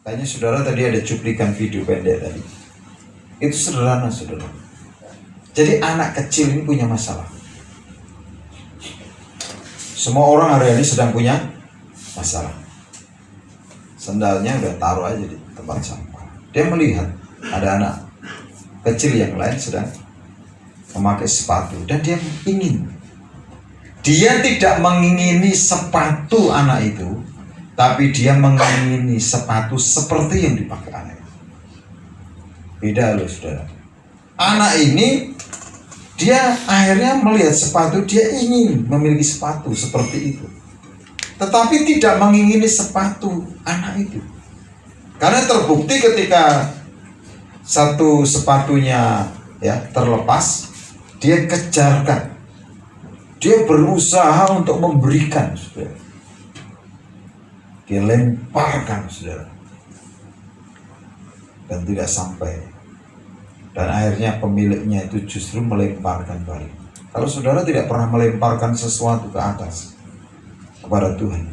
Kayaknya saudara tadi ada cuplikan video pendek tadi. Itu sederhana, saudara. Jadi anak kecil ini punya masalah. Semua orang hari ini sedang punya masalah. Sendalnya udah taruh aja di tempat sampah. Dia melihat ada anak kecil yang lain sedang memakai sepatu dan dia ingin. Dia tidak mengingini sepatu anak itu, tapi dia mengingini sepatu seperti yang dipakai anak itu. Beda loh, saudara. Anak ini dia akhirnya melihat sepatu, dia ingin memiliki sepatu seperti itu, tetapi tidak mengingini sepatu anak itu. Karena terbukti ketika satu sepatunya terlepas, dia kejarkan, dia berusaha untuk memberikan, saudara. Dia lemparkan, saudara, dan tidak sampai. Dan akhirnya pemiliknya itu justru melemparkan balik. Kalau saudara tidak pernah melemparkan sesuatu ke atas kepada Tuhan,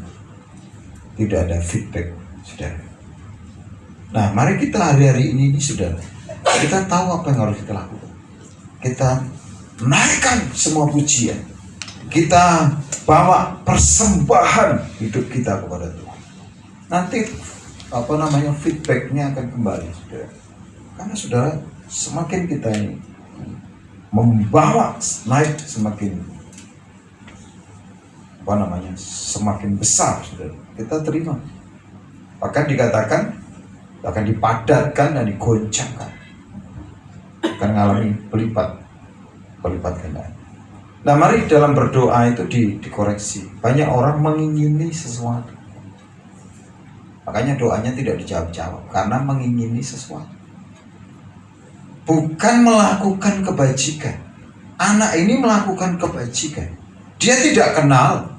tidak ada feedback, saudara. Nah, mari kita hari-hari ini saudara, kita tahu apa yang harus kita lakukan. Kita naikkan semua pujian, kita bawa persembahan hidup kita kepada Tuhan. Nanti feedbacknya akan kembali, saudara. Karena saudara, semakin kita ini membawa naik, semakin semakin besar, saudara, kita terima. Bahkan dikatakan akan dipadatkan dan digoncangkan, akan mengalami pelipat ganda. Nah, mari dalam berdoa itu dikoreksi. Banyak orang mengingini sesuatu, makanya doanya tidak dijawab-jawab karena mengingini sesuatu, bukan melakukan kebajikan. Anak ini melakukan kebajikan. Dia tidak kenal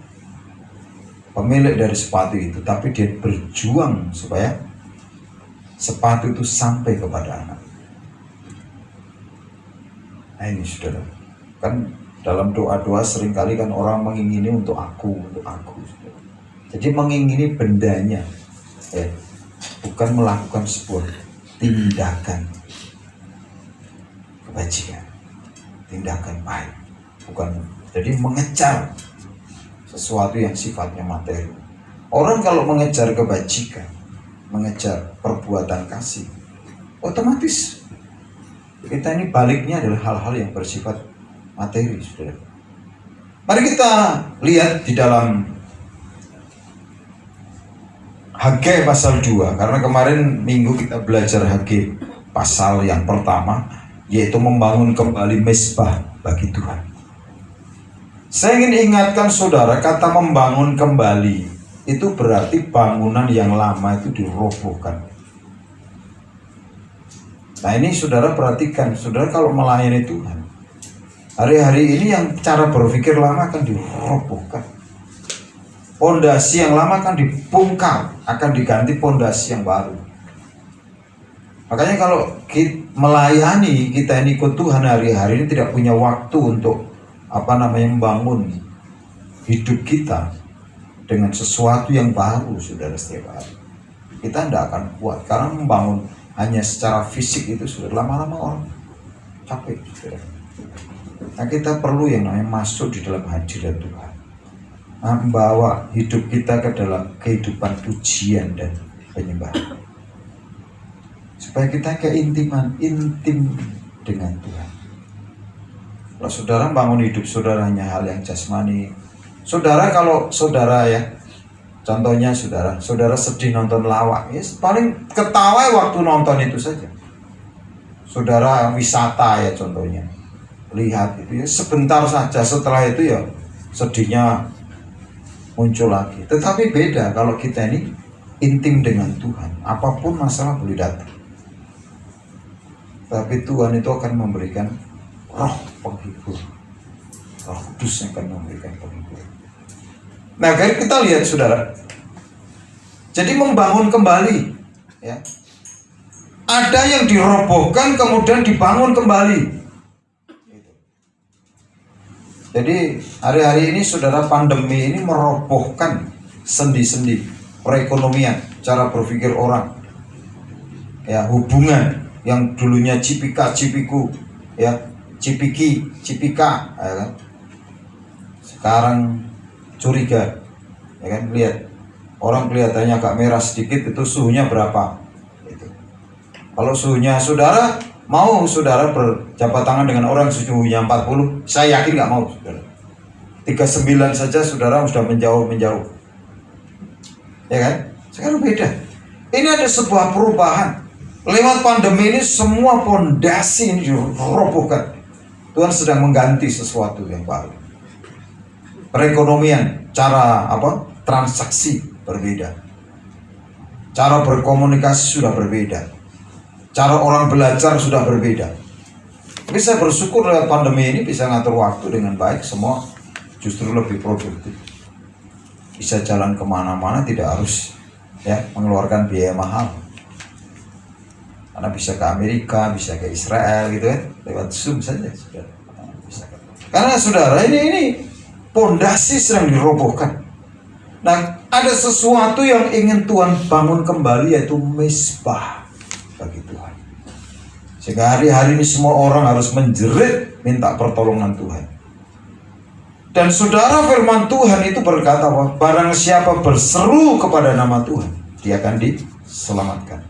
pemilik dari sepatu itu, tapi dia berjuang supaya sepatu itu sampai kepada anak. Nah ini saudara, kan dalam doa-doa seringkali kan orang mengingini untuk aku, saudara. Jadi mengingini bendanya, bukan melakukan sebuah tindakan kebajikan, tindakan baik, bukan. Jadi mengejar sesuatu yang sifatnya materi. Orang kalau mengejar kebajikan, mengejar perbuatan kasih, otomatis kita ini baliknya adalah hal-hal yang bersifat materi, saudara. Mari kita lihat di dalam Hagai pasal 2, karena kemarin minggu kita belajar Hagai pasal yang pertama, yaitu membangun kembali mezbah bagi Tuhan. Saya ingin ingatkan saudara, kata membangun kembali itu berarti bangunan yang lama itu dirobohkan. Nah ini saudara perhatikan, saudara kalau melayani Tuhan, hari-hari ini yang cara berpikir lama akan dirobohkan. Pondasi yang lama akan dibongkar, akan diganti pondasi yang baru. Makanya kalau kita melayani, kita ini ikut Tuhan hari-hari ini tidak punya waktu untuk membangun hidup kita dengan sesuatu yang baru, saudara, setiap hari. Kita tidak akan kuat, karena membangun hanya secara fisik itu sudah lama-lama orang capek, saudara. Nah kita perlu yang namanya masuk di dalam hadirat Tuhan, membawa hidup kita ke dalam kehidupan pujian dan penyembahan, supaya kita intim dengan Tuhan. Kalau saudara bangun hidup saudara hanya hal yang jasmani, saudara, kalau saudara contohnya saudara sedih nonton lawak, paling ketawa waktu nonton itu saja. Saudara wisata contohnya, lihat itu sebentar saja, setelah itu sedihnya muncul lagi. Tetapi beda kalau kita ini intim dengan Tuhan, apapun masalah boleh datang, tapi Tuhan itu akan memberikan roh penghibur, Roh Kudus yang akan memberikan penghibur. Nah, kita lihat saudara, jadi membangun kembali, ada yang dirobohkan kemudian dibangun kembali. Jadi hari-hari ini saudara, pandemi ini merobohkan sendi-sendi perekonomian, cara berpikir orang. ya hubungan yang dulunya cipika cipiku, ya cipiki cipika, ya kan? Sekarang curiga, ya kan? Lihat orang kelihatannya agak merah sedikit, itu suhunya berapa? Itu. Kalau suhunya saudara mau saudara berjabat tangan dengan orang suhunya 40, saya yakin nggak mau saudara. 39 saja saudara sudah menjauh, ya kan? Sekarang beda. Ini ada sebuah perubahan. Lewat pandemi ini semua pondasi ini dirobohkan. Tuhan sedang mengganti sesuatu yang baru. Perekonomian, cara transaksi berbeda. Cara berkomunikasi sudah berbeda. Cara orang belajar sudah berbeda. Tapi saya bersyukur lewat pandemi ini bisa ngatur waktu dengan baik, semua justru lebih produktif. Bisa jalan kemana-mana, tidak harus mengeluarkan biaya mahal. Karena bisa ke Amerika, bisa ke Israel gitu kan, lewat Zoom saja sudah. Karena saudara ini pondasi sedang dirobohkan. Nah, ada sesuatu yang ingin Tuhan bangun kembali, yaitu mezbah bagi Tuhan. Sehingga hari-hari ini semua orang harus menjerit minta pertolongan Tuhan. Dan saudara, firman Tuhan itu berkata bahwa barang siapa berseru kepada nama Tuhan, dia akan diselamatkan.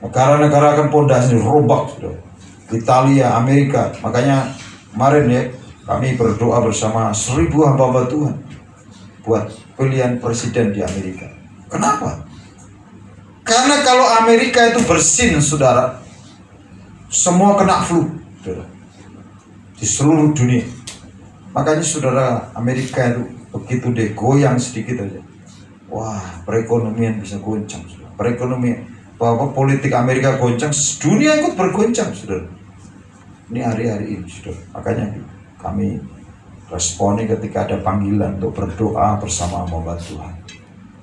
Negara-negara akan pondasi dirobak, saudara. Italia, Amerika. Makanya kemarin kami berdoa bersama 1000 hamba Tuhan buat pilihan presiden di Amerika. Kenapa? Karena kalau Amerika itu bersin, saudara, semua kena flu, saudara, di seluruh dunia. Makanya saudara, Amerika itu begitu goyang sedikit aja, wah, perekonomian bisa goncang, saudara. Perekonomian, bahwa politik Amerika goncang, dunia ikut bergoncang, saudara. Ini hari-hari ini, saudara. Makanya kami responi ketika ada panggilan untuk berdoa bersama hamba Tuhan.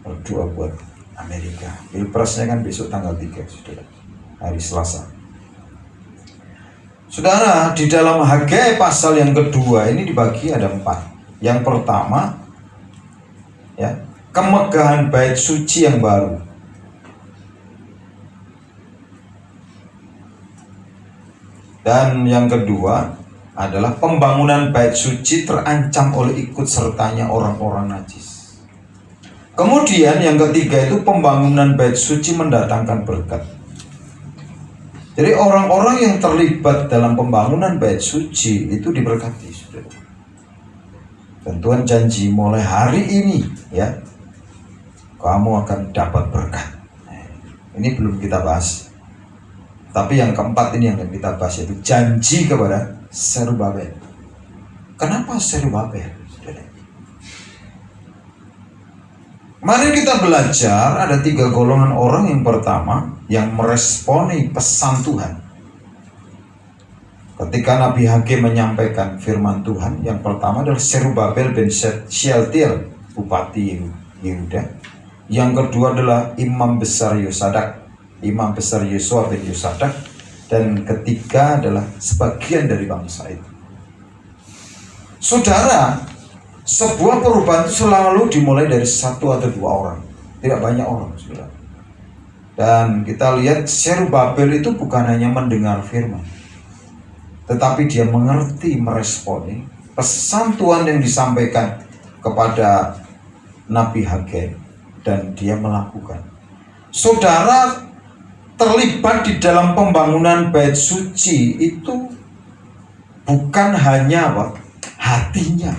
Berdoa buat Amerika. Pilpresnya kan besok tanggal 3, saudara, hari Selasa. Saudara, di dalam Hagai pasal yang kedua ini dibagi ada 4. Yang pertama, kemegahan bait suci yang baru. Dan yang kedua adalah pembangunan bait suci terancam oleh ikut sertanya orang-orang najis. Kemudian yang ketiga itu pembangunan bait suci mendatangkan berkat. Jadi orang-orang yang terlibat dalam pembangunan bait suci itu diberkati, saudara. Dan Tuhan janji mulai hari ini kamu akan dapat berkat. Ini belum kita bahas. Tapi yang keempat ini yang akan kita bahas, yaitu janji kepada Zerubabel. Kenapa Zerubabel, saudara? Mari kita belajar, ada 3 golongan orang. Yang pertama, yang meresponi pesan Tuhan. Ketika Nabi Hagai menyampaikan firman Tuhan, yang pertama adalah Zerubabel bin Shealtiel, Bupati Yehuda. Yang kedua adalah Imam Besar Yosadak, Imam Besar Yesua bin Yosadak. Dan ketiga adalah sebagian dari bangsa itu. Saudara, sebuah perubahan itu selalu dimulai dari 1 atau 2 orang, tidak banyak orang, saudara. Dan kita lihat Zerubabel itu bukan hanya mendengar firman, tetapi dia mengerti, meresponi pesan Tuhan yang disampaikan kepada Nabi Hagai, dan dia melakukan. Saudara, terlibat di dalam pembangunan bait suci itu bukan hanya hatinya,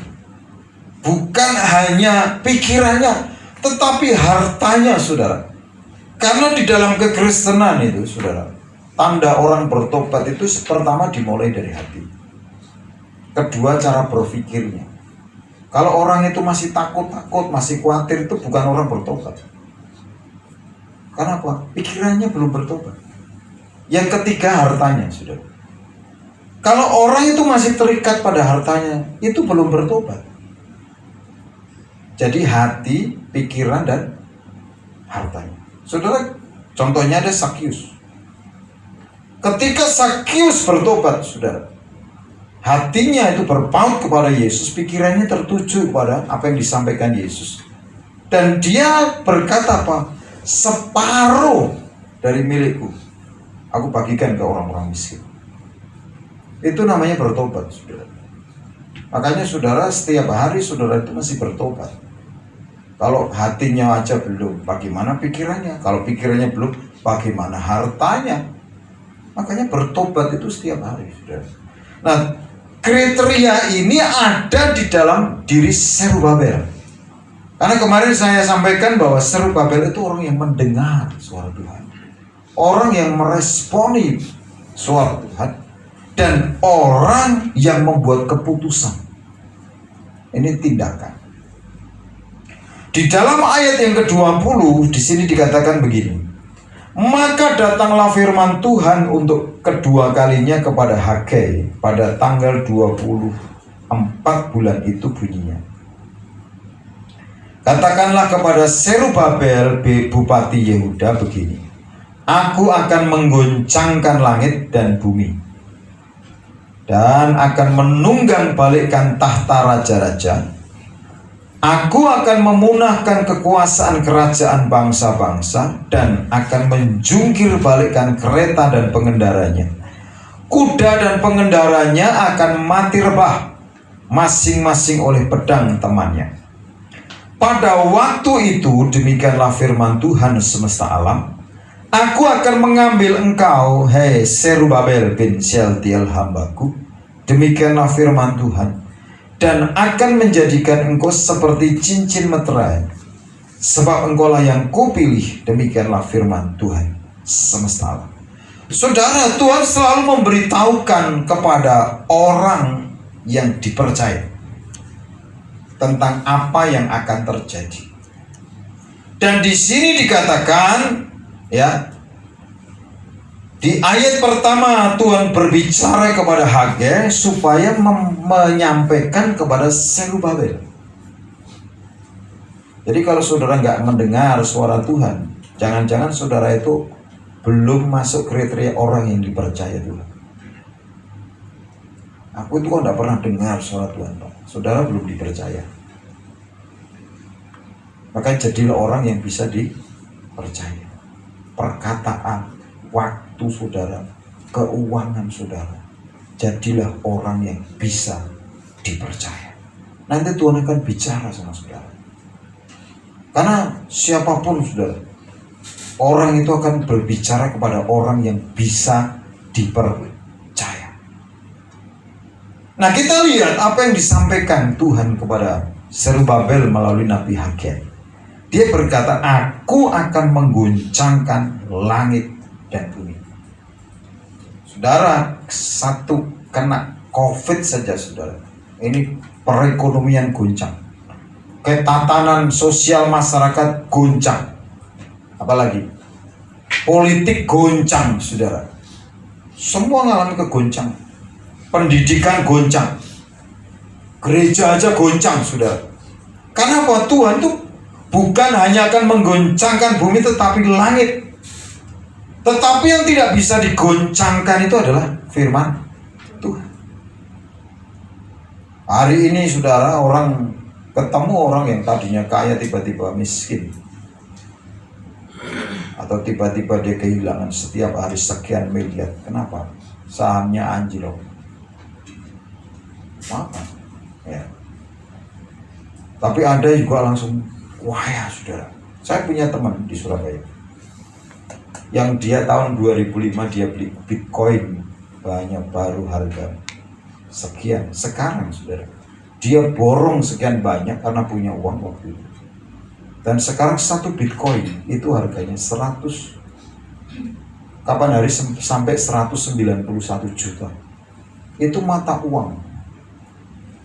bukan hanya pikirannya, tetapi hartanya, saudara. Karena di dalam kekristenan itu, saudara, tanda orang bertobat itu pertama dimulai dari hati. Kedua, cara berpikirnya. Kalau orang itu masih takut-takut, masih khawatir, itu bukan orang bertobat. Karena apa? Pikirannya belum bertobat. Yang ketiga, hartanya, saudara. Kalau orang itu masih terikat pada hartanya, itu belum bertobat. Jadi hati, pikiran, dan hartanya. Saudara, contohnya ada Zakius. Ketika Zakius bertobat, saudara, hatinya itu berpaut kepada Yesus, pikirannya tertuju kepada apa yang disampaikan Yesus. Dan dia berkata apa? Separuh dari milikku aku bagikan ke orang-orang miskin. Itu namanya bertobat, saudara. Makanya saudara setiap hari saudara itu masih bertobat. Kalau hatinya aja belum, bagaimana pikirannya? Kalau pikirannya belum, bagaimana hartanya? Makanya bertobat itu setiap hari, saudara. Nah, kriteria ini ada di dalam diri Zerubabel. Karena kemarin saya sampaikan bahwa Zerubabel itu orang yang mendengar suara Tuhan, orang yang meresponi suara Tuhan, dan orang yang membuat keputusan. Ini tindakan. Di dalam ayat yang ke-20 di sini dikatakan begini. Maka datanglah firman Tuhan untuk kedua kalinya kepada Hagai pada tanggal 24 bulan itu bunyinya. Katakanlah kepada Zerubabel bupati Yehuda begini. Aku akan menggoncangkan langit dan bumi, dan akan menunggang balikkan tahta raja-raja. Aku akan memunahkan kekuasaan kerajaan bangsa-bangsa, dan akan menjungkir balikkan kereta dan pengendaranya. Kuda dan pengendaranya akan mati rebah, masing-masing oleh pedang temannya. Pada waktu itu, demikianlah firman Tuhan semesta alam, aku akan mengambil engkau, hei Zerubabel bin Shealtiel hambaku, demikianlah firman Tuhan, dan akan menjadikan engkau seperti cincin meterai, sebab engkaulah yang kupilih, demikianlah firman Tuhan semesta alam. Saudara, Tuhan selalu memberitahukan kepada orang yang dipercaya tentang apa yang akan terjadi. Dan di sini dikatakan, ya, di ayat pertama Tuhan berbicara kepada Hagai supaya menyampaikan kepada Zerubabel. Jadi kalau saudara nggak mendengar suara Tuhan, jangan-jangan saudara itu belum masuk kriteria orang yang dipercaya Tuhan. Aku itu kok nggak pernah dengar suara Tuhan, Pak. Saudara belum dipercaya. Maka jadilah orang yang bisa dipercaya. Perkataan, waktu saudara, keuangan saudara, jadilah orang yang bisa dipercaya. Nanti Tuhan akan bicara sama saudara. Karena siapapun saudara, orang itu akan berbicara kepada orang yang bisa dipercaya. Nah, kita lihat apa yang disampaikan Tuhan kepada Zerubabel melalui Nabi Hagai. Dia berkata, aku akan mengguncangkan langit dan bumi. Saudara, satu kena COVID saja saudara, ini perekonomian goncang, ketatanan sosial masyarakat goncang, apalagi politik goncang saudara, semua mengalami kegoncang, pendidikan goncang, gereja aja goncang saudara. Karena apa? Tuhan tuh bukan hanya akan menggoncangkan bumi tetapi langit. Tetapi yang tidak bisa digoncangkan itu adalah firman Tuhan. Hari ini saudara, orang ketemu orang yang tadinya kaya tiba-tiba miskin, atau tiba-tiba dia kehilangan setiap hari sekian miliar. Kenapa? Sahamnya anjlok. Apa? Ya. Tapi ada juga langsung wah ya saudara. Saya punya teman di Surabaya yang dia tahun 2005 dia beli Bitcoin banyak, baru harga sekian. Sekarang saudara, dia borong sekian banyak karena punya uang waktu itu. Dan sekarang satu Bitcoin itu harganya 100, kapan hari sampai 191 juta. Itu mata uang.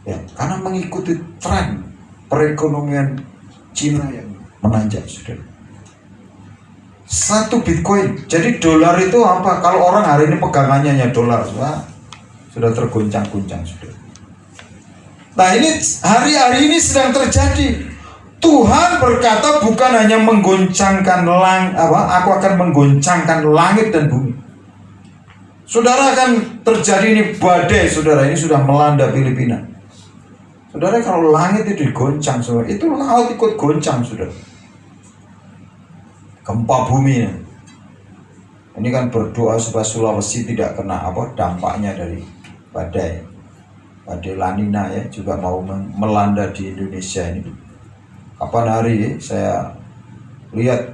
Ya, karena mengikuti tren perekonomian Cina yang menanjak saudara. Satu Bitcoin. Jadi dolar itu apa? Kalau orang hari ini pegangannya hanya dolar, sudah tergoncang-goncang sudah. Nah, ini hari-hari ini sedang terjadi. Tuhan berkata bukan hanya menggoncangkan aku akan menggoncangkan langit dan bumi. Saudara, akan terjadi ini badai saudara, ini sudah melanda Filipina. Saudara, kalau langit itu digoncang saudara, itu laut ikut goncang saudara. Gempa bumi. Ini kan berdoa supaya Sulawesi tidak kena dampaknya dari badai La Nina ya, juga mau melanda di Indonesia ini. Kapan hari saya lihat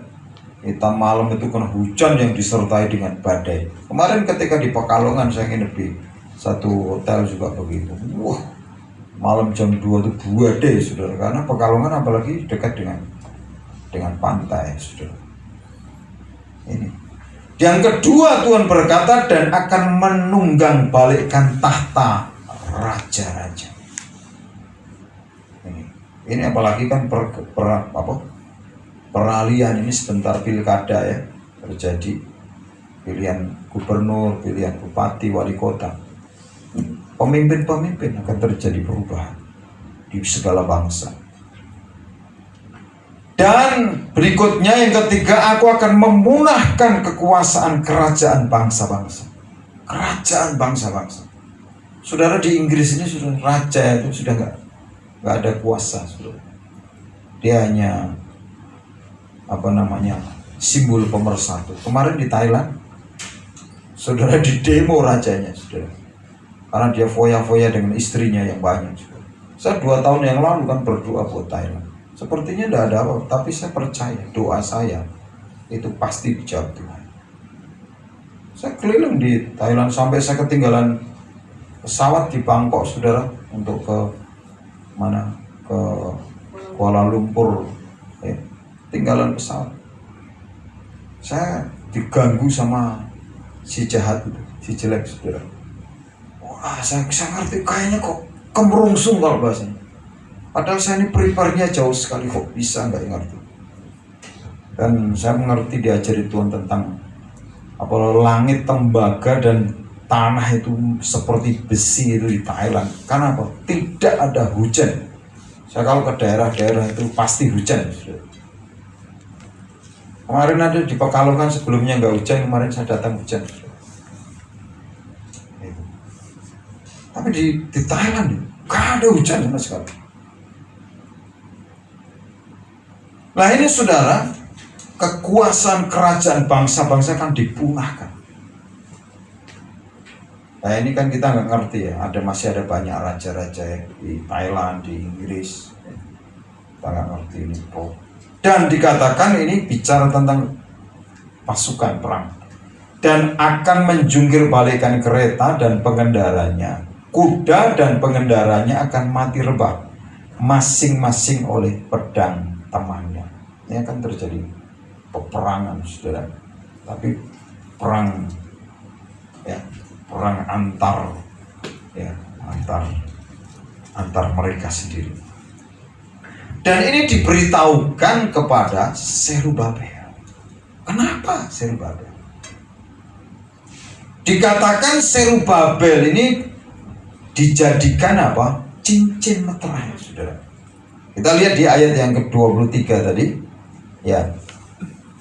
hitam malam itu kan hujan yang disertai dengan badai. Kemarin ketika di Pekalongan saya nginep di satu hotel juga begitu. Wah, malam jam 2 itu badai, saudara. Karena Pekalongan apalagi dekat dengan pantai, saudara. Ini. Yang kedua, Tuhan berkata, dan akan menunggang balikkan tahta raja-raja. Ini apalagi kan peralihan ini sebentar pilkada ya terjadi, pilihan gubernur, pilihan bupati, wali kota, pemimpin-pemimpin akan terjadi perubahan di segala bangsa. Dan berikutnya yang ketiga, aku akan memunahkan kekuasaan kerajaan bangsa-bangsa. Kerajaan bangsa-bangsa. Saudara, di Inggris ini sudah raja itu sudah nggak ada kuasa, saudara. Dia hanya simbol pemersatu. Kemarin di Thailand, saudara, di demo rajanya, saudara, karena dia foya-foya dengan istrinya yang banyak, saudara. Saya 2 tahun yang lalu kan berdoa buat Thailand. Sepertinya tidak ada apa, tapi saya percaya doa saya itu pasti dijawab Tuhan. Saya keliling di Thailand sampai saya ketinggalan pesawat di Bangkok, saudara, untuk ke Kuala Lumpur, tinggalan pesawat. Saya diganggu sama si jahat itu, si jelek, saudara. Wah, saya ngerti kayaknya kok kemerungsung kalau bahasanya. Padahal saya ini prepare-nya jauh sekali, kok bisa nggak ngerti. Dan saya mengerti diajari Tuhan tentang langit tembaga dan tanah itu seperti besi itu di Thailand. Karena apa? Tidak ada hujan. Saya kalau ke daerah-daerah itu pasti hujan. Kemarin ada di Pekalongan sebelumnya nggak hujan, kemarin saya datang hujan. Tapi di Thailand nggak ada hujan sama sekali. Nah ini, saudara, kekuasaan kerajaan bangsa-bangsa kan dipunahkan. Nah ini kan kita nggak ngerti ya, masih ada banyak raja-raja ya, di Thailand, di Inggris, kita nggak ngerti ini. Dan dikatakan ini bicara tentang pasukan perang, dan akan menjungkir balikan kereta dan pengendaranya, kuda dan pengendaranya akan mati rebah, masing-masing oleh pedang temannya. Ini akan terjadi peperangan, saudara, tapi perang antar mereka sendiri. Dan ini diberitahukan kepada Zerubabel. Kenapa Zerubabel? Dikatakan Zerubabel ini dijadikan cincin meterai, saudara. Kita lihat di ayat yang ke-23 tadi ya.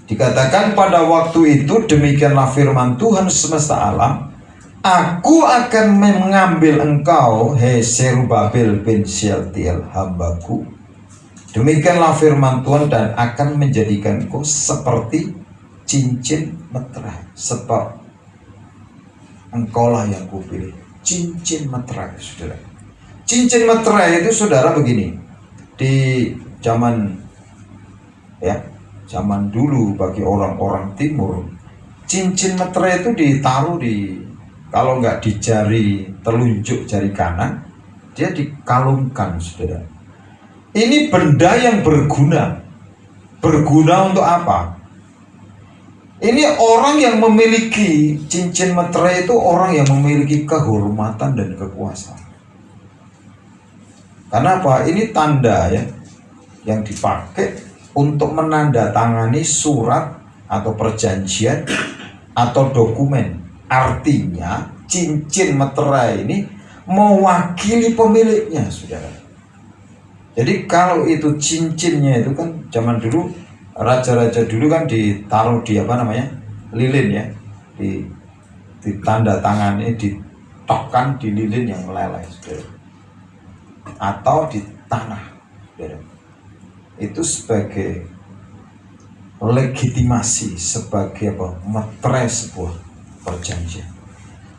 Dikatakan pada waktu itu, demikianlah firman Tuhan semesta alam, aku akan mengambil engkau, hei Zerubabel bin Shealtiel hambaku. Demikianlah firman Tuhan, dan akan menjadikan engkau seperti cincin meterai, sebab engkaulah yang kupilih. Cincin meterai, saudara. Cincin meterai itu, saudara, begini. Di zaman dulu bagi orang-orang timur, cincin meterai itu ditaruh kalau nggak di jari telunjuk jari kanan, dia dikalungkan, saudara. Ini benda yang berguna untuk apa? Ini orang yang memiliki cincin meterai itu orang yang memiliki kehormatan dan kekuasaan. Karena apa? Ini tanda ya yang dipakai untuk menandatangani surat atau perjanjian atau dokumen. Artinya cincin meterai ini mewakili pemiliknya, saudara. Jadi kalau itu cincinnya itu kan zaman dulu, raja-raja dulu kan ditaruh di lilin ya, ditandatangani, ditokkan di lilin yang meleleh, saudara, atau di tanah, saudara. Itu sebagai legitimasi sebagai apa? Meterai sebuah perjanjian.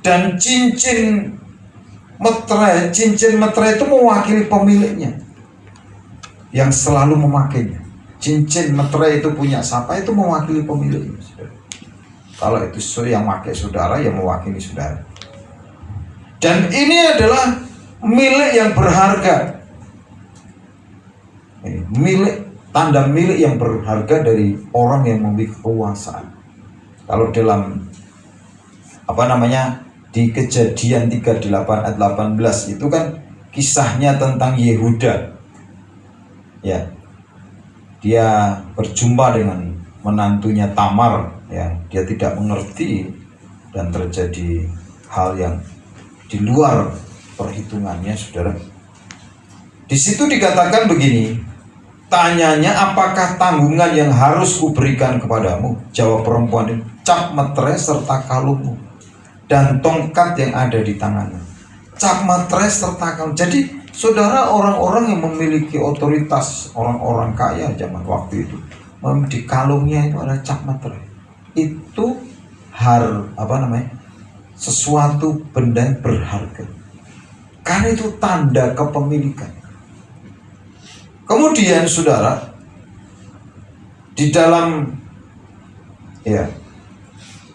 Dan cincin meterai itu mewakili pemiliknya yang selalu memakainya. Cincin meterai itu punya siapa? Itu mewakili pemiliknya. Kalau itu yang pakai saudara, yang mewakili saudara. Dan ini adalah milik yang berharga. Milik, tanda milik yang berharga dari orang yang memiliki kekuasaan. Kalau dalam di Kejadian 38 ayat 18 itu kan kisahnya tentang Yehuda. Ya. Dia berjumpa dengan menantunya Tamar, ya. Dia tidak mengerti dan terjadi hal yang di luar perhitungannya, saudara. Di situ dikatakan begini, tanyanya, apakah tanggungan yang harus kuberikan kepadamu? Jawab perempuan itu, cap meterai serta kalungmu dan tongkat yang ada di tanganmu. Cap meterai serta kalung. Jadi saudara, orang-orang yang memiliki otoritas, orang-orang kaya zaman waktu itu, di kalungnya itu ada cap meterai. Itu sesuatu benda yang berharga. Karena itu tanda kepemilikan. Kemudian saudara, di dalam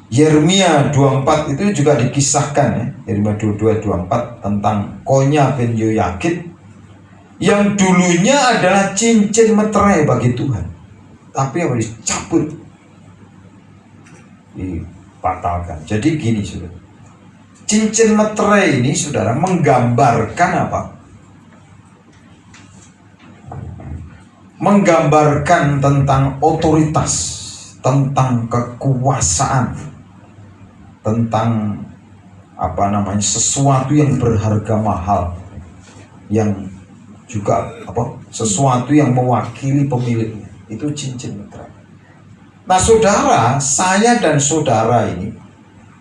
Yeremia 24 itu juga dikisahkan, ya, Yeremia 22-24 tentang Konya bin Yoyakid yang dulunya adalah cincin meterai bagi Tuhan, tapi dicabut, dibatalkan. Jadi gini saudara, cincin meterai ini saudara menggambarkan apa? Menggambarkan tentang otoritas, tentang kekuasaan, tentang sesuatu yang berharga mahal, yang juga sesuatu yang mewakili pemiliknya. Itu cincin meterai. Nah saudara, saya dan saudara ini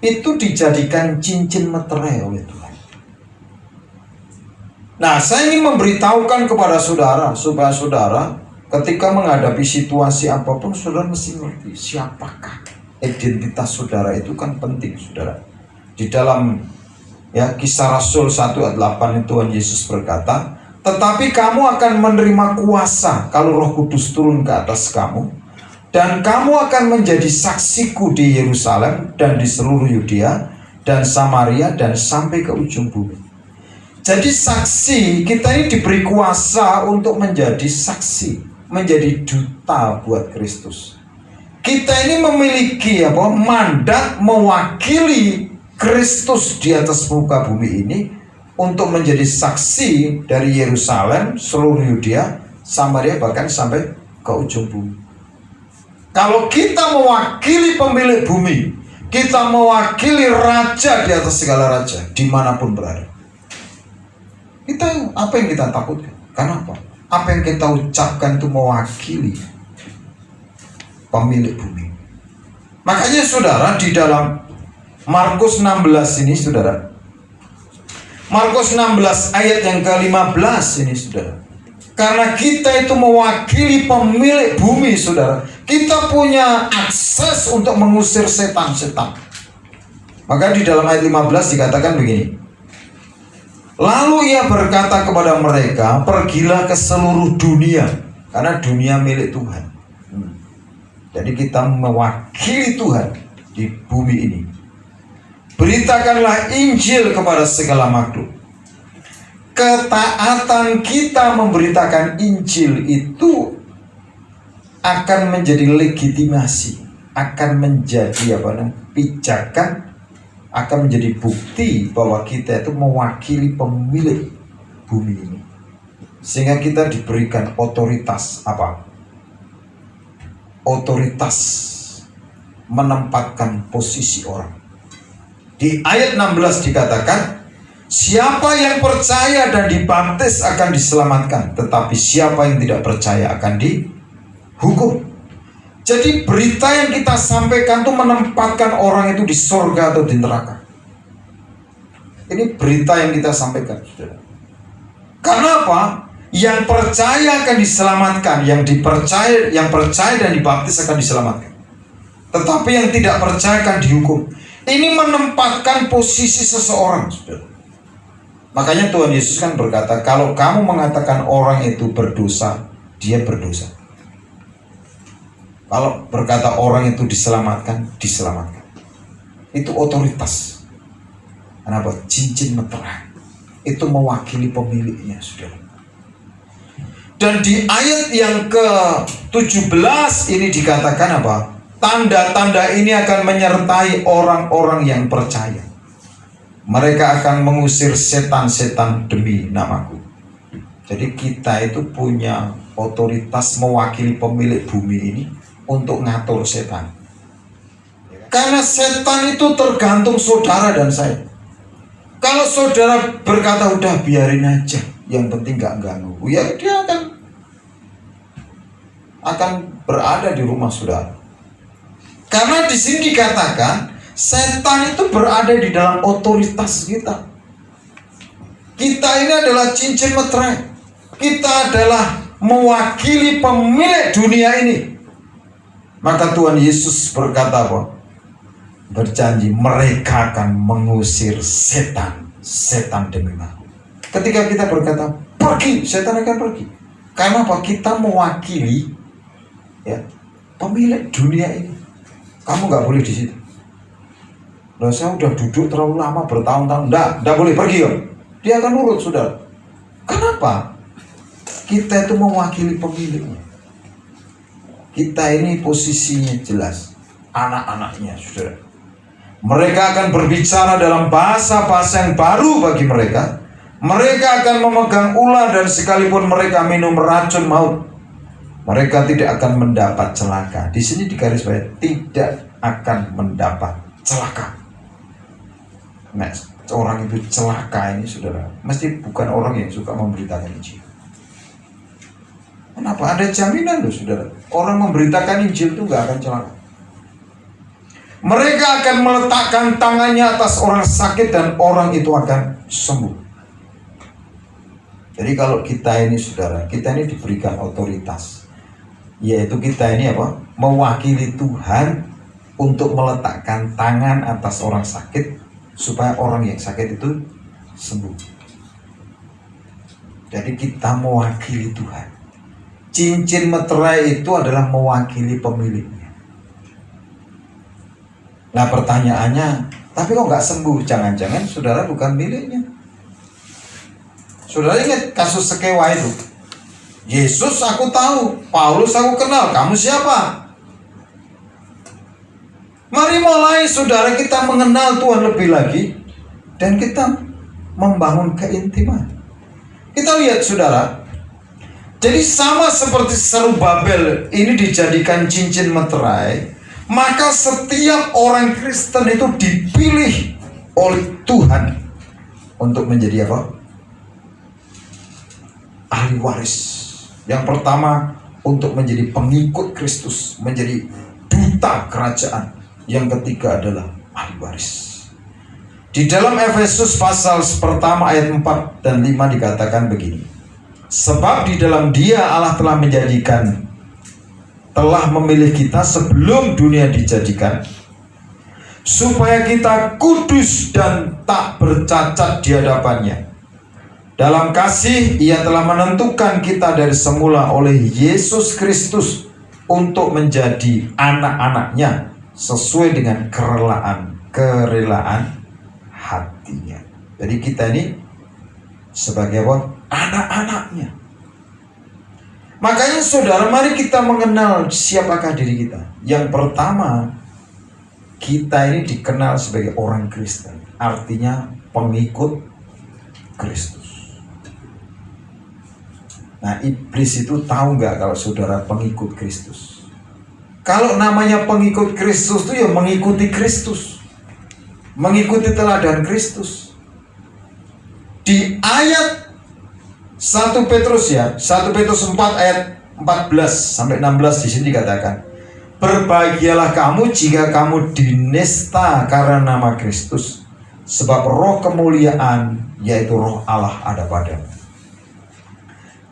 itu dijadikan cincin meterai oleh Tuhan. Nah, saya ingin memberitahukan kepada saudara, supaya saudara ketika menghadapi situasi apapun, saudara mesti ngerti siapakah. Identitas saudara itu kan penting, saudara. Di dalam Kisah Rasul 1 ayat 8 Tuhan Yesus berkata, tetapi kamu akan menerima kuasa kalau Roh Kudus turun ke atas kamu, dan kamu akan menjadi saksiku di Yerusalem dan di seluruh Yudea dan Samaria dan sampai ke ujung bumi. Jadi saksi, kita ini diberi kuasa untuk menjadi saksi, menjadi duta buat Kristus. Kita ini memiliki mandat mewakili Kristus di atas muka bumi ini untuk menjadi saksi dari Yerusalem, seluruh Yudea, Samaria, bahkan sampai ke ujung bumi. Kalau kita mewakili pemilik bumi, kita mewakili raja di atas segala raja, dimanapun berada. Apa yang kita takutkan? Kenapa? Apa yang kita ucapkan itu mewakili pemilik bumi. Makanya saudara, di dalam Markus 16 ini saudara, Markus 16 ayat yang ke-15 ini saudara, karena kita itu mewakili pemilik bumi saudara, kita punya akses untuk mengusir setan-setan. Maka di dalam ayat 15 dikatakan begini, lalu ia berkata kepada mereka, pergilah ke seluruh dunia, karena dunia milik Tuhan. Jadi kita mewakili Tuhan di bumi ini. Beritakanlah Injil kepada segala makhluk. Ketaatan kita memberitakan Injil itu akan menjadi legitimasi, akan menjadi pijakan, akan menjadi bukti bahwa kita itu mewakili pemilik bumi ini, sehingga kita diberikan otoritas otoritas menempatkan posisi orang. Di ayat 16 dikatakan, siapa yang percaya dan dibaptis akan diselamatkan, tetapi siapa yang tidak percaya akan dihukum. Jadi berita yang kita sampaikan itu menempatkan orang itu di surga atau di neraka. Ini berita yang kita sampaikan, saudara. Karena apa? Yang percaya akan diselamatkan, yang percaya dan dibaptis akan diselamatkan. Tetapi yang tidak percaya akan dihukum. Ini menempatkan posisi seseorang, saudara. Makanya Tuhan Yesus kan berkata, kalau kamu mengatakan orang itu berdosa, dia berdosa. Kalau berkata orang itu diselamatkan, diselamatkan. Itu otoritas. Kenapa? Cincin meterai. Itu mewakili pemiliknya, saudara. Dan di ayat yang ke-17 ini dikatakan apa? Tanda-tanda ini akan menyertai orang-orang yang percaya. Mereka akan mengusir setan-setan demi namaku. Jadi kita itu punya otoritas mewakili pemilik bumi ini untuk ngatur setan. Karena setan itu tergantung saudara dan saya. Kalau saudara berkata udah biarin aja, yang penting gak ganggu, ya dia akan berada di rumah saudara. Karena di sini dikatakan setan itu berada di dalam otoritas kita. Kita ini adalah cincin meterai. Kita adalah mewakili pemilik dunia ini. Maka Tuhan Yesus berkata apa? Berjanji mereka akan mengusir setan demi aku. Ketika kita berkata pergi, setan akan pergi. Karena apa? Kita mewakili pemilik dunia ini. Kamu nggak boleh di situ. Loh, saya udah duduk terlalu lama bertahun-tahun. Nggak boleh pergi ya. Dia akan nurut, saudara. Kenapa? Kita itu mewakili pemiliknya. Kita ini posisinya jelas. Anak-anaknya, saudara. Mereka akan berbicara dalam bahasa-bahasa yang baru bagi mereka. Mereka akan memegang ular dan sekalipun mereka minum racun maut, mereka tidak akan mendapat celaka. Di sini digarisbawahi tidak akan mendapat celaka. Nah, orang itu celaka ini, saudara, mesti bukan orang yang suka memberitakan Injil. Kenapa? Ada jaminan loh, saudara. Orang memberitakan Injil itu nggak akan celaka. Mereka akan meletakkan tangannya atas orang sakit dan orang itu akan sembuh. Jadi kalau kita ini, saudara, kita ini diberikan otoritas, yaitu kita ini apa? Mewakili Tuhan untuk meletakkan tangan atas orang sakit supaya orang yang sakit itu sembuh. Jadi kita mewakili Tuhan. Cincin meterai itu adalah mewakili pemiliknya. Nah pertanyaannya, tapi kok nggak sembuh? Jangan-jangan saudara bukan miliknya. Saudara ingat kasus Skewa itu? Yesus aku tahu, Paulus aku kenal, kamu siapa? Mari mulai saudara kita mengenal Tuhan lebih lagi dan kita membangun keintiman. Kita lihat saudara, jadi sama seperti Zerubabel ini dijadikan cincin meterai, maka setiap orang Kristen itu dipilih oleh Tuhan untuk menjadi apa? Ahli waris. Yang pertama untuk menjadi pengikut Kristus, menjadi duta kerajaan. Yang ketiga adalah ahli waris. Di dalam Efesus pasal pertama ayat 4 dan 5 dikatakan begini. Sebab di dalam Dia Allah telah memilih kita sebelum dunia dijadikan, supaya kita kudus dan tak bercacat di hadapannya. Dalam kasih Ia telah menentukan kita dari semula oleh Yesus Kristus untuk menjadi anak-anaknya sesuai dengan kerelaan hatinya. Jadi kita ini sebagai apa? Anak-anaknya. Makanya saudara, mari kita mengenal siapakah diri kita. Yang pertama, kita ini dikenal sebagai orang Kristen, artinya pengikut Kristus. Nah, iblis itu tahu nggak kalau saudara pengikut Kristus? Kalau namanya pengikut Kristus itu ya mengikuti Kristus, mengikuti teladan Kristus. Di ayat 1 Petrus 1 Petrus 4 ayat 14 sampai 16 di sini dikatakan, berbahagialah kamu jika kamu dinista karena nama Kristus, sebab roh kemuliaan yaitu roh Allah ada padamu.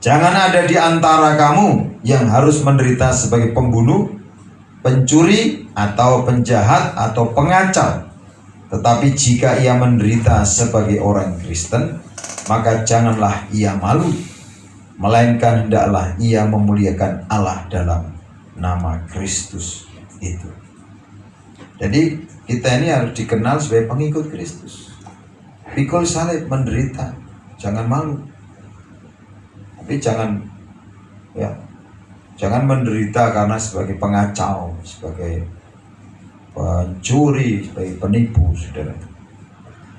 Jangan ada di antara kamu yang harus menderita sebagai pembunuh, pencuri, atau penjahat, atau pengacau. Tetapi jika ia menderita sebagai orang Kristen, maka janganlah ia malu, melainkan hendaklah ia memuliakan Allah dalam nama Kristus itu. Jadi kita ini harus dikenal sebagai pengikut Kristus. Pikul salib, menderita, jangan malu. Tapi jangan menderita karena sebagai pengacau, sebagai pencuri, sebagai penipu, saudara.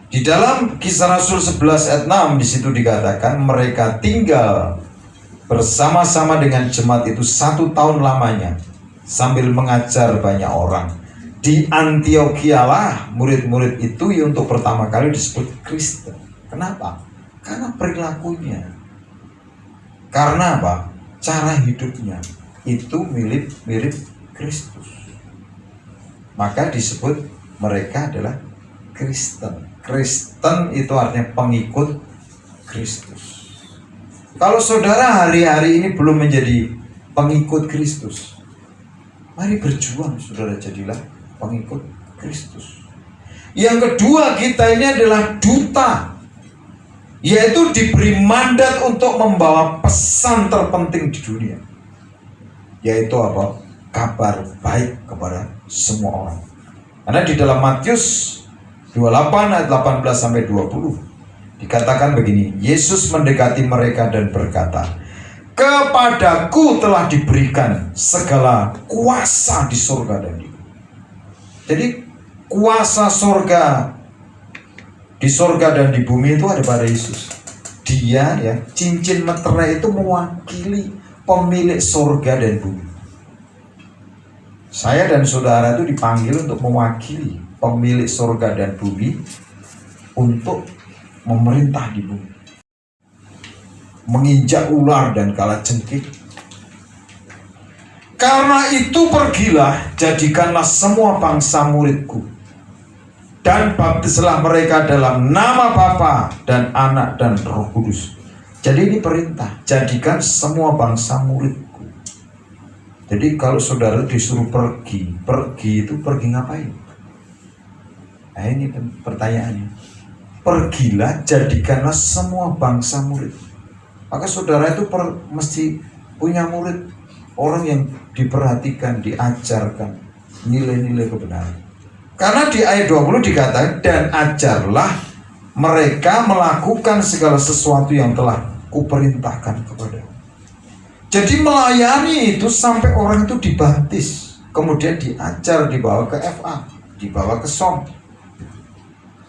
Di dalam Kisah Rasul 11 ayat 6 di situ dikatakan mereka tinggal bersama-sama dengan jemaat itu 1 tahun lamanya sambil mengajar banyak orang. Di Antiokhia lah murid-murid itu untuk pertama kali disebut Kristen. Kenapa? Karena perilakunya. Karena apa? Cara hidupnya itu mirip Kristus. Maka disebut mereka adalah Kristen. Kristen itu artinya pengikut Kristus. Kalau saudara hari-hari ini belum menjadi pengikut Kristus, mari berjuang, saudara, jadilah pengikut Kristus. Yang kedua, kita ini adalah duta, yaitu diberi mandat untuk membawa pesan terpenting di dunia, yaitu apa? Kabar baik kepada semua orang. Karena di dalam Matius 28 ayat 18 sampai 20 dikatakan begini, Yesus mendekati mereka dan berkata, kepadaku telah diberikan segala kuasa di surga dan di bumi. Jadi kuasa surga di surga dan di bumi itu ada pada Yesus. Dia, ya, cincin meterai itu mewakili pemilik surga dan bumi. Saya dan saudara itu dipanggil untuk mewakili pemilik surga dan bumi untuk memerintah di bumi, menginjak ular dan kalajengking. Karena itu pergilah, jadikanlah semua bangsa muridku, dan baptislah mereka dalam nama Bapa dan Anak dan Roh Kudus. Jadi ini perintah, jadikan semua bangsa muridku. Jadi kalau saudara disuruh pergi itu pergi ngapain? Nah ini pertanyaannya. Pergilah, jadikanlah semua bangsa murid. Maka saudara itu mesti punya murid, orang yang diperhatikan, diajarkan nilai-nilai kebenaran. Karena di ayat 20 dikatakan, dan ajarlah mereka melakukan segala sesuatu yang telah kuperintahkan kepadamu. Jadi melayani itu sampai orang itu dibaptis, kemudian diajar, dibawa ke FA, dibawa ke SOM.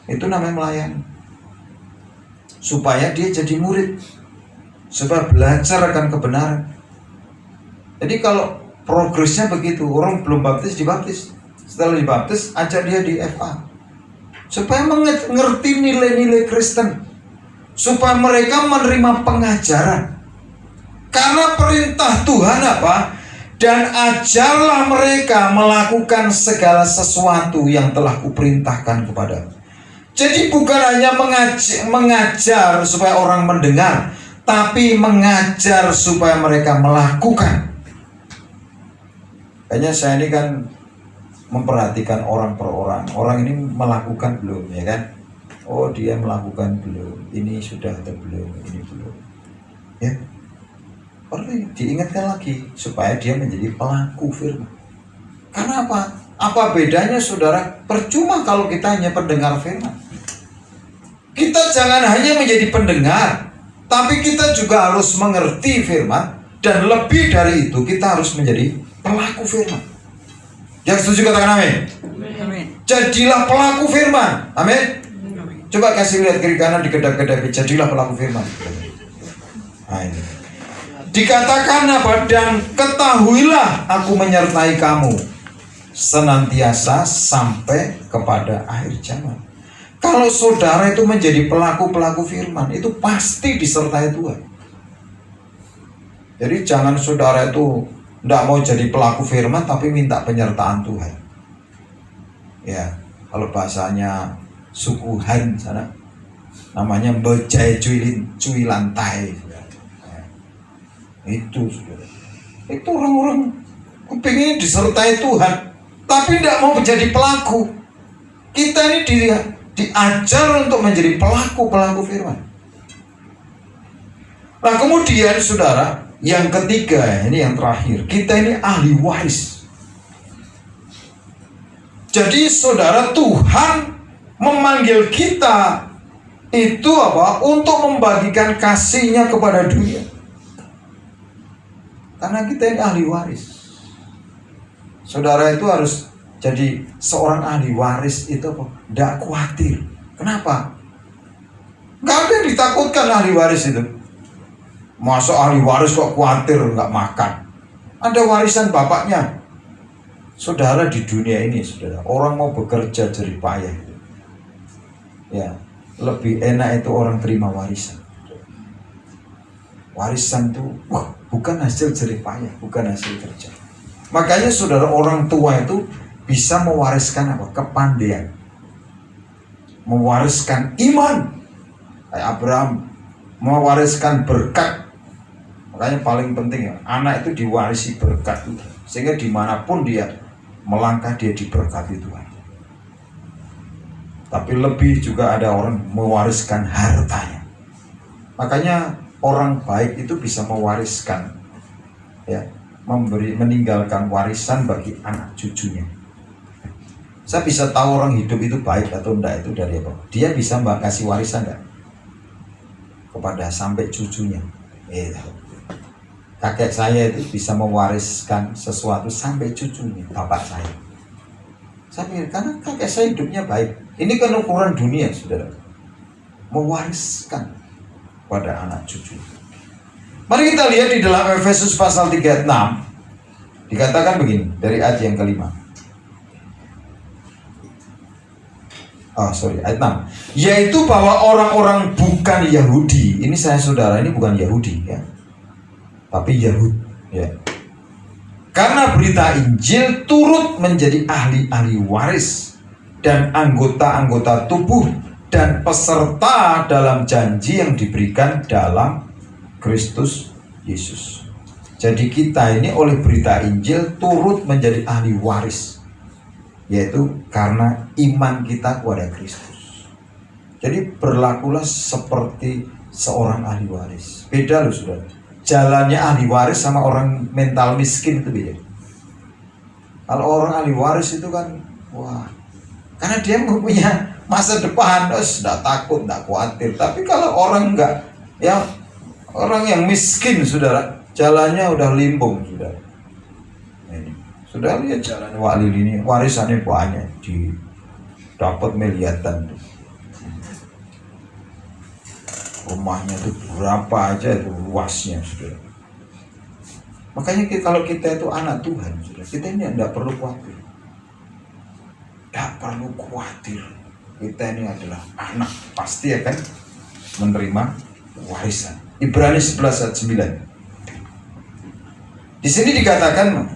Itu namanya melayani. Supaya dia jadi murid, supaya belajar akan kebenaran. Jadi kalau progresnya begitu, orang belum baptis dibaptis, setelah dibaptis ajar dia di FA, supaya mengerti nilai-nilai Kristen, supaya mereka menerima pengajaran. Karena perintah Tuhan apa? Dan ajarlah mereka melakukan segala sesuatu yang telah kuperintahkan kepadamu. Jadi bukan hanya mengajar supaya orang mendengar, tapi mengajar supaya mereka melakukan. Kayaknya saya ini kan memperhatikan orang per orang. Orang ini melakukan belum, ya kan? Oh, dia melakukan belum. Ini sudah atau belum? Ini belum. Ya. Perlu diingatkan lagi supaya dia menjadi pelaku firman. Karena apa? Apa bedanya, saudara? Percuma kalau kita hanya pendengar firman. Kita jangan hanya menjadi pendengar, tapi kita juga harus mengerti firman, dan lebih dari itu kita harus menjadi pelaku firman. Yang setuju katakan amin. Amin. Jadilah pelaku firman. Amin. Coba kasih lihat kiri kanan di kedap-kedap, jadilah pelaku firman. Nah, ini. Dikatakan apa? Dan ketahuilah aku menyertai kamu senantiasa sampai kepada akhir zaman. Kalau saudara itu menjadi pelaku-pelaku firman, itu pasti disertai Tuhan. Jadi jangan saudara itu tidak mau jadi pelaku firman tapi minta penyertaan Tuhan. Ya, kalau bahasanya suku Han sana namanya bejai cuy lantai. Itu saudara. Itu orang-orang kepingin disertai Tuhan, tapi tidak mau menjadi pelaku. Kita ini diajar untuk menjadi pelaku firman. Nah kemudian saudara, yang ketiga, ini yang terakhir, kita ini ahli waris. Jadi saudara, Tuhan memanggil kita itu apa? Untuk membagikan kasih-Nya kepada dunia. Karena kita ini ahli waris. Saudara itu harus jadi seorang ahli waris itu apa? Tidak khawatir. Kenapa? Gak ada yang ditakutkan ahli waris itu. Masa ahli waris kok khawatir nggak makan? Ada warisan bapaknya. Saudara, di dunia ini, saudara, orang mau bekerja jerih payah, ya lebih enak itu orang terima warisan. Warisan itu bukan hasil jerih payah, bukan hasil kerja. Makanya saudara, orang tua itu bisa mewariskan apa? Kepandaian, mewariskan iman. Kayak Abraham mewariskan berkat. Makanya paling penting ya, anak itu diwarisi berkat itu, sehingga dimanapun dia melangkah dia diberkati Tuhan. Tapi lebih juga ada orang mewariskan hartanya. Makanya orang baik itu bisa mewariskan, ya, meninggalkan warisan bagi anak cucunya. Saya bisa tahu orang hidup itu baik atau enggak itu dari apa? Dia bisa kasih warisan enggak kepada sampai cucunya. Kakek saya itu bisa mewariskan sesuatu sampai cucunya, bapak saya. Saya pikir, karena kakek saya hidupnya baik. Ini kan ukuran dunia, saudara. Mewariskan pada anak cucu. Mari kita lihat di dalam Efesus pasal 3 ayat 6. Dikatakan begini, dari ayat yang kelima. Ayat 6. Yaitu bahwa orang-orang bukan Yahudi. Ini saya saudara, ini bukan Yahudi ya, tapi Yahud ya. Karena berita Injil turut menjadi ahli-ahli waris dan anggota-anggota tubuh dan peserta dalam janji yang diberikan dalam Kristus Yesus. Jadi kita ini oleh berita Injil turut menjadi ahli waris, yaitu karena iman kita kepada Kristus. Jadi berlakulah seperti seorang ahli waris. Beda loh saudara. Jalannya ahli waris sama orang mental miskin itu beda. Kalau orang ahli waris itu kan, wah, karena dia punya masa depan, tidak takut, tidak khawatir. Tapi kalau orang enggak, ya orang yang miskin, saudara, jalannya udah limbung, saudara. Ini, sudah lihat jalan Wali ini, warisannya banyak, dapat miliaran. Rumahnya itu berapa aja itu luasnya, saudara. Makanya kalau kita itu anak Tuhan, saudara, kita ini tidak perlu khawatir. Tidak perlu khawatir. Kita ini adalah anak, pasti akan menerima warisan. Ibrani 11 ayat 9. Di sini dikatakan,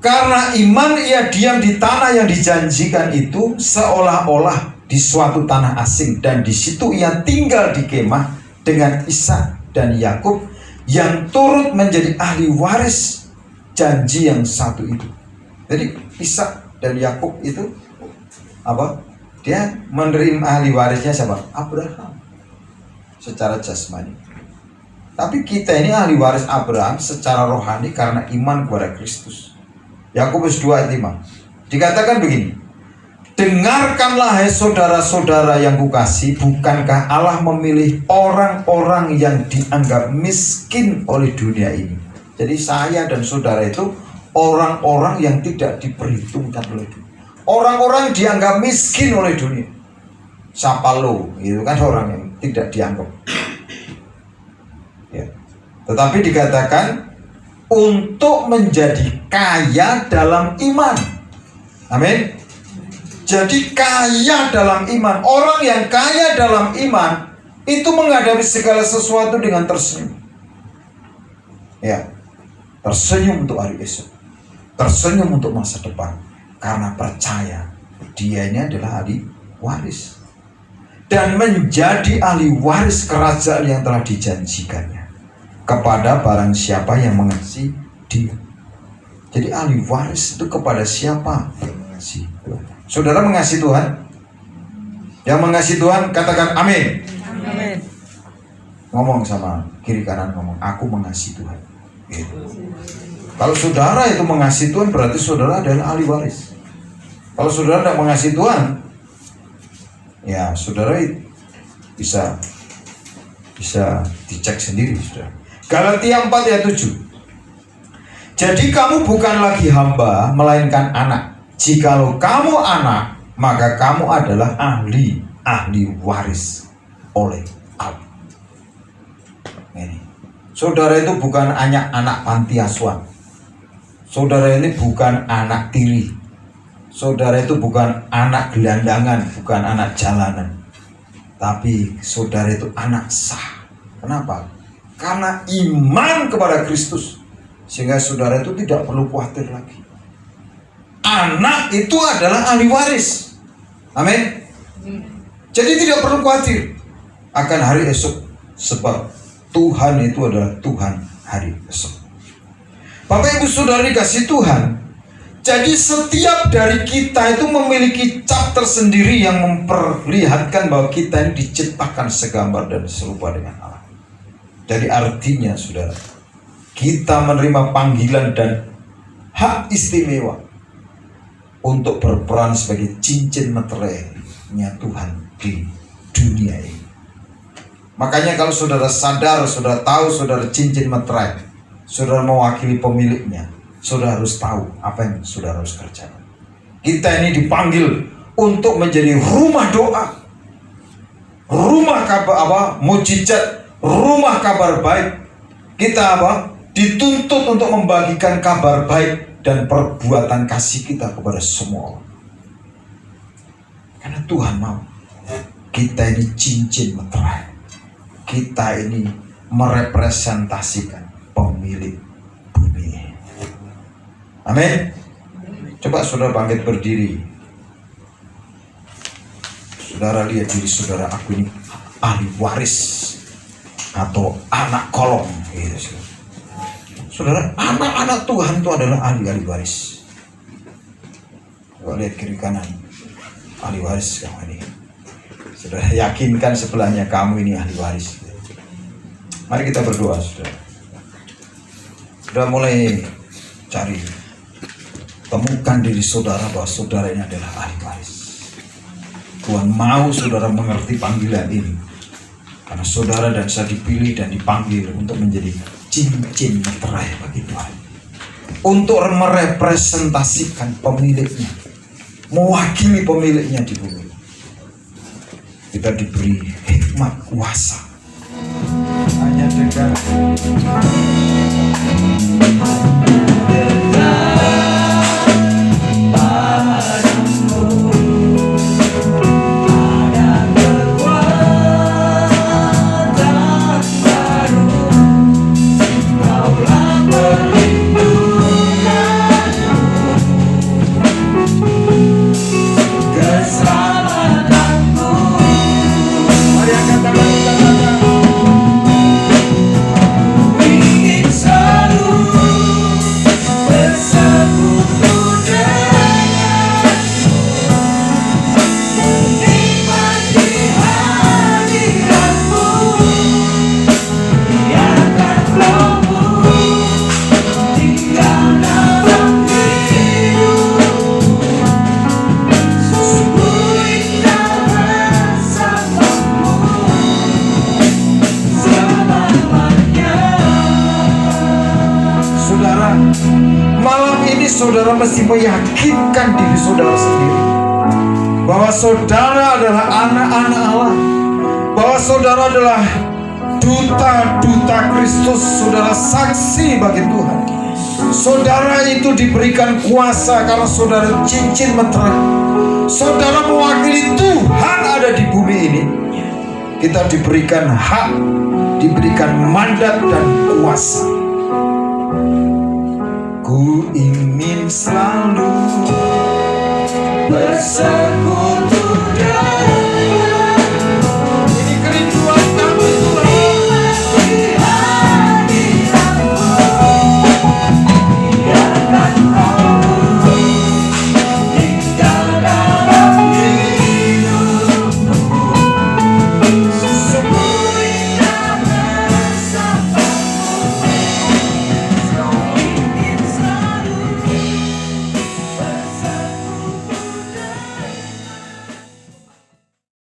karena iman ia diam di tanah yang dijanjikan itu seolah-olah di suatu tanah asing, dan di situ ia tinggal di kemah dengan Ishak dan Yakub yang turut menjadi ahli waris janji yang satu itu. Jadi Ishak dan Yakub itu apa? Dia menerima ahli warisnya siapa? Abraham secara jasmani. Tapi kita ini ahli waris Abraham secara rohani karena iman kepada Kristus. Yakobus 2 ayat 5. Dikatakan begini, dengarkanlah hai saudara-saudara yang kukasihi, bukankah Allah memilih orang-orang yang dianggap miskin oleh dunia ini? Jadi saya dan saudara itu orang-orang yang tidak diperhitungkan oleh dunia. Orang-orang yang dianggap miskin oleh dunia. Siapa lo? Itu kan orang yang tidak dianggap. Ya. Tetapi dikatakan untuk menjadi kaya dalam iman. Amin. Jadi kaya dalam iman. Orang yang kaya dalam iman itu menghadapi segala sesuatu dengan tersenyum. Ya, tersenyum untuk hari esok, tersenyum untuk masa depan, karena percaya dia ini adalah ahli waris dan menjadi ahli waris kerajaan yang telah dijanjikannya. kepada barang siapa yang mengasihi dia. Jadi ahli waris itu kepada siapa yang mengasihi Tuhan. Saudara mengasihi Tuhan? Yang mengasihi Tuhan katakan amin. Amin. Ngomong sama kiri kanan, ngomong aku mengasihi Tuhan. Gitu. Kalau saudara itu mengasihi Tuhan, berarti saudara adalah ahli waris. Kalau saudara tidak mengasihi Tuhan, ya saudara bisa dicek sendiri, saudara. Galatia 4 ayat 7. Jadi kamu bukan lagi hamba, melainkan anak. Jikalau kamu anak, maka kamu adalah ahli waris oleh Allah. Ini. Saudara itu bukan anak panti asuhan. Saudara ini bukan anak tiri. Saudara itu bukan anak gelandangan, bukan anak jalanan. Tapi saudara itu anak sah. Kenapa? Karena iman kepada Kristus. Sehingga saudara itu tidak perlu khawatir lagi. Anak itu adalah ahli waris. Amin. Jadi tidak perlu khawatir akan hari esok. Sebab Tuhan itu adalah Tuhan hari esok. Bapak Ibu Saudara dikasih Tuhan. Jadi setiap dari kita itu memiliki cap tersendiri yang memperlihatkan bahwa kita ini diciptakan segambar dan serupa dengan Allah. Jadi artinya saudara, kita menerima panggilan dan hak istimewa untuk berperan sebagai cincin meterainya Tuhan di dunia ini. Makanya kalau saudara sadar, saudara tahu saudara cincin meterai, saudara mewakili pemiliknya, saudara harus tahu apa yang saudara harus kerjakan. Kita ini dipanggil untuk menjadi rumah doa, rumah kabar mujizat, rumah kabar baik. Kita dituntut untuk membagikan kabar baik dan perbuatan kasih kita kepada semua orang. Karena Tuhan mau kita ini cincin meterai. Kita ini merepresentasikan pemilik bumi. Amin. Coba saudara bangkit berdiri. Saudara lihat diri saudara, aku ini ahli waris atau anak kolong. Gitu. Saudara, anak-anak Tuhan itu adalah ahli waris. Coba lihat kiri kanan, ahli waris kamu ini. Saudara yakinkan sebelahnya, kamu ini ahli waris. Mari kita berdoa, saudara. Sudah mulai cari, temukan diri saudara bahwa saudara ini adalah ahli waris. Tuhan mau saudara mengerti panggilan ini, karena saudara dan saya dipilih dan dipanggil untuk menjadi cincin meterai bagi Tuhan, untuk merepresentasikan pemiliknya, mewakili pemiliknya di bumi. Kita diberi hikmat kuasa hanya dengan saudara mesti meyakinkan diri saudara sendiri bahwa saudara adalah anak-anak Allah, bahwa saudara adalah duta-duta Kristus, saudara saksi bagi Tuhan. Saudara itu diberikan kuasa karena saudara cincin meterai. Saudara mewakili Tuhan ada di bumi ini. Kita diberikan hak, diberikan mandat dan kuasa. Ku ingin selalu bersekutu.